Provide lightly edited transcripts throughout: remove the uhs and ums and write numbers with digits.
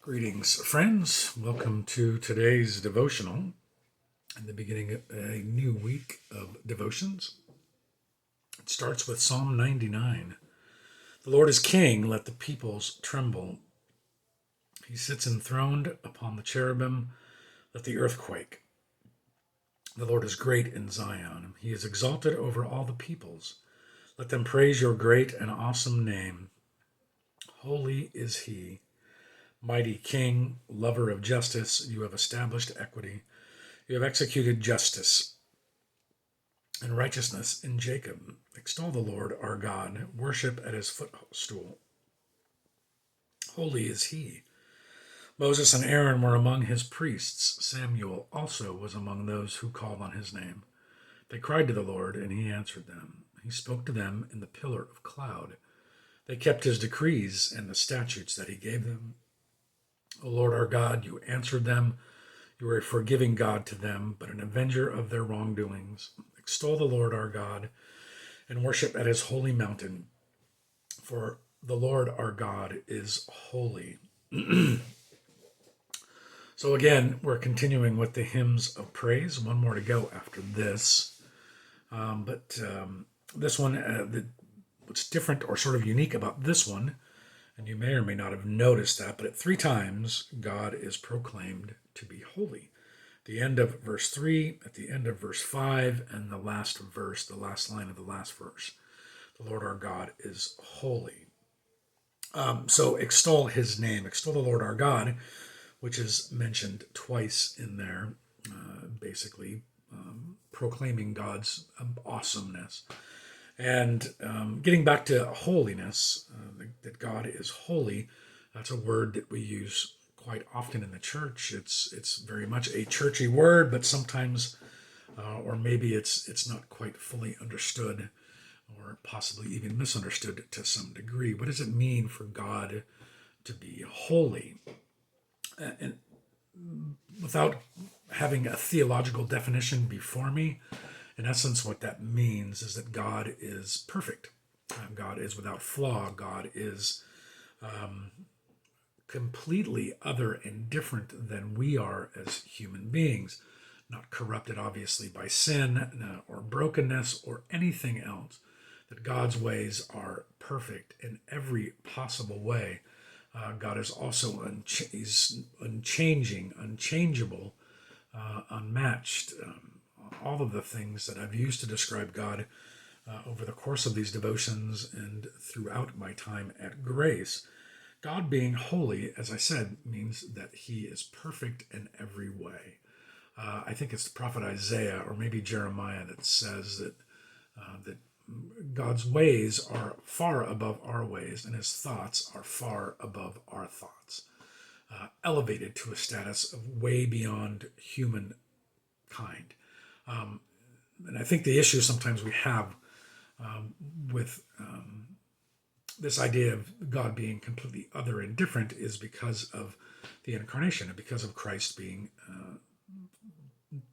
Greetings, friends. Welcome to today's devotional and the beginning of a new week of devotions. It starts with Psalm 99. The Lord is king, let the peoples tremble. He sits enthroned upon the cherubim, let the earth quake. The Lord is great in Zion. He is exalted over all the peoples. Let them praise your great and awesome name. Holy is he. Mighty King, lover of justice, you have established equity. You have executed justice and righteousness in Jacob. Extol the Lord our God. Worship at his footstool. Holy is he. Moses and Aaron were among his priests. Samuel also was among those who called on his name. They cried to the Lord, and he answered them. He spoke to them in the pillar of cloud. They kept his decrees and the statutes that he gave them. O Lord our God, you answered them. You are a forgiving God to them, but an avenger of their wrongdoings. Extol the Lord our God and worship at his holy mountain, for the Lord our God is holy. So again, we're continuing with the hymns of praise. One more to go after this. But this one, what's different or sort of unique about this one, and you may or may not have noticed that, but at 3 times, God is proclaimed to be holy. The end of verse 3, at the end of verse 5, and the last verse, the last line of the last verse. The Lord our God is holy. So extol his name, extol the Lord our God, which is mentioned twice in there, basically proclaiming God's awesomeness. And getting back to holiness, that God is holy, that's a word that we use quite often in the church. It's very much a churchy word, but sometimes, or maybe it's not quite fully understood, or possibly even misunderstood to some degree. What does it mean for God to be holy? And without having a theological definition before me, in essence, what that means is that God is perfect. God is without flaw. God is completely other and different than we are as human beings, not corrupted, obviously, by sin or brokenness or anything else. That God's ways are perfect in every possible way. God is also he's unchanging, unchangeable, unmatched. All of the things that I've used to describe God over the course of these devotions and throughout my time at Grace. God being holy, as I said, means that he is perfect in every way. I think it's the prophet Isaiah or maybe Jeremiah that says that God's ways are far above our ways and his thoughts are far above our thoughts, elevated to a status of way beyond humankind. And I think the issue sometimes we have with this idea of God being completely other and different is because of the incarnation and because of Christ being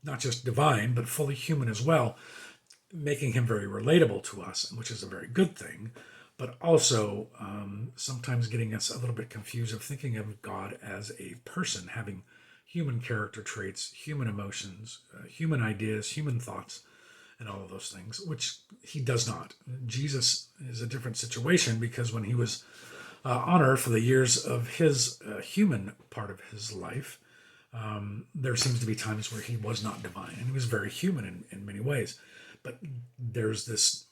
not just divine, but fully human as well, making him very relatable to us, which is a very good thing, but also sometimes getting us a little bit confused of thinking of God as a person, having human character traits, human emotions, human ideas, human thoughts, and all of those things, which he does not. Jesus is a different situation because when he was on earth for the years of his human part of his life, there seems to be times where he was not divine, and he was very human in many ways. But there's this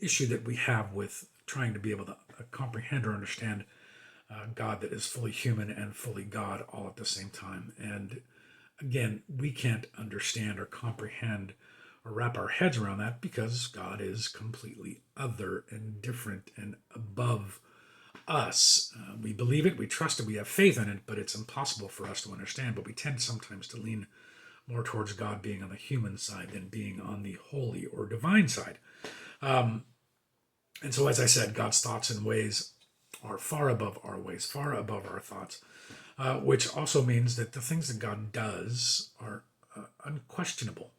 issue that we have with trying to be able to comprehend or understand God that is fully human and fully God all at the same time. And again, we can't understand or comprehend or wrap our heads around that because God is completely other and different and above us. We believe it, we trust it, we have faith in it, but it's impossible for us to understand. But we tend sometimes to lean more towards God being on the human side than being on the holy or divine side. And so, as I said, God's thoughts and ways are far above our ways, far above our thoughts, which also means that the things that God does are unquestionable.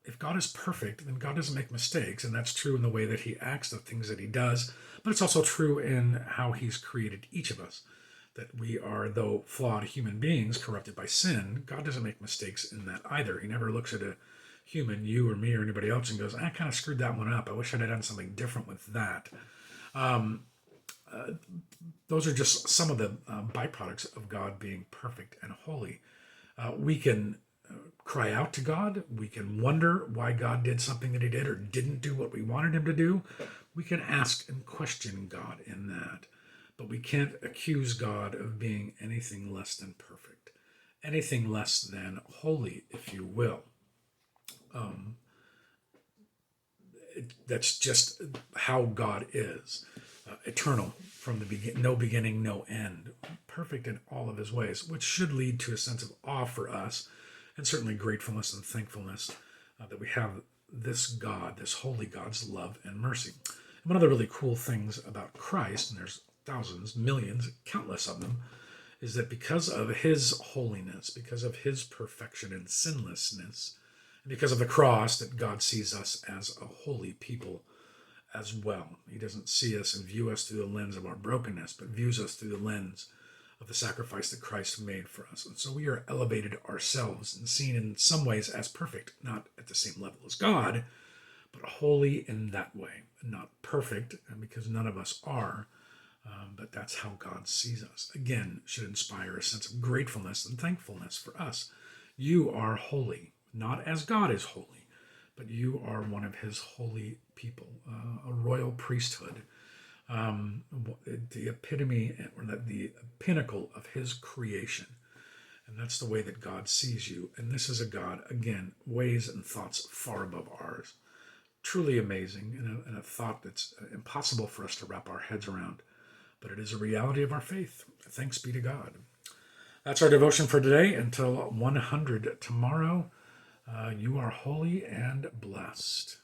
If God is perfect, then God doesn't make mistakes, and that's true in the way that he acts, the things that he does, but it's also true in how he's created each of us. that we are, though flawed human beings corrupted by sin, God doesn't make mistakes in that either. He never looks at a human, you or me or anybody else, and goes, I kind of screwed that one up. I wish I'd have done something different with that. Um, those are just some of the byproducts of God being perfect and holy. We can cry out to God. We can wonder why God did something that he did or didn't do what we wanted him to do. We can ask and question God in that. But we can't accuse God of being anything less than perfect, anything less than holy, if you will. That's just how God is. Eternal from the beginning, no beginning, no end, perfect in all of his ways, which should lead to a sense of awe for us, and certainly gratefulness and thankfulness that we have this God, this holy God's love and mercy. And one of the really cool things about Christ, and there's thousands, millions, countless of them, is that because of his holiness, because of his perfection and sinlessness, and because of the cross, that God sees us as a holy people as well. He doesn't see us and view us through the lens of our brokenness, but views us through the lens of the sacrifice that Christ made for us. And so we are elevated ourselves and seen in some ways as perfect, not at the same level as God, but holy in that way. Not perfect, because none of us are, but that's how God sees us. Again, should inspire a sense of gratefulness and thankfulness for us. You are holy, not as God is holy, but you are one of his holy people, a royal priesthood, the epitome or the pinnacle of his creation. And that's the way that God sees you. And this is a God, again, ways and thoughts far above ours. Truly amazing, and a thought that's impossible for us to wrap our heads around. But it is a reality of our faith. Thanks be to God. That's our devotion for today. Until 100 tomorrow. You are holy and blessed.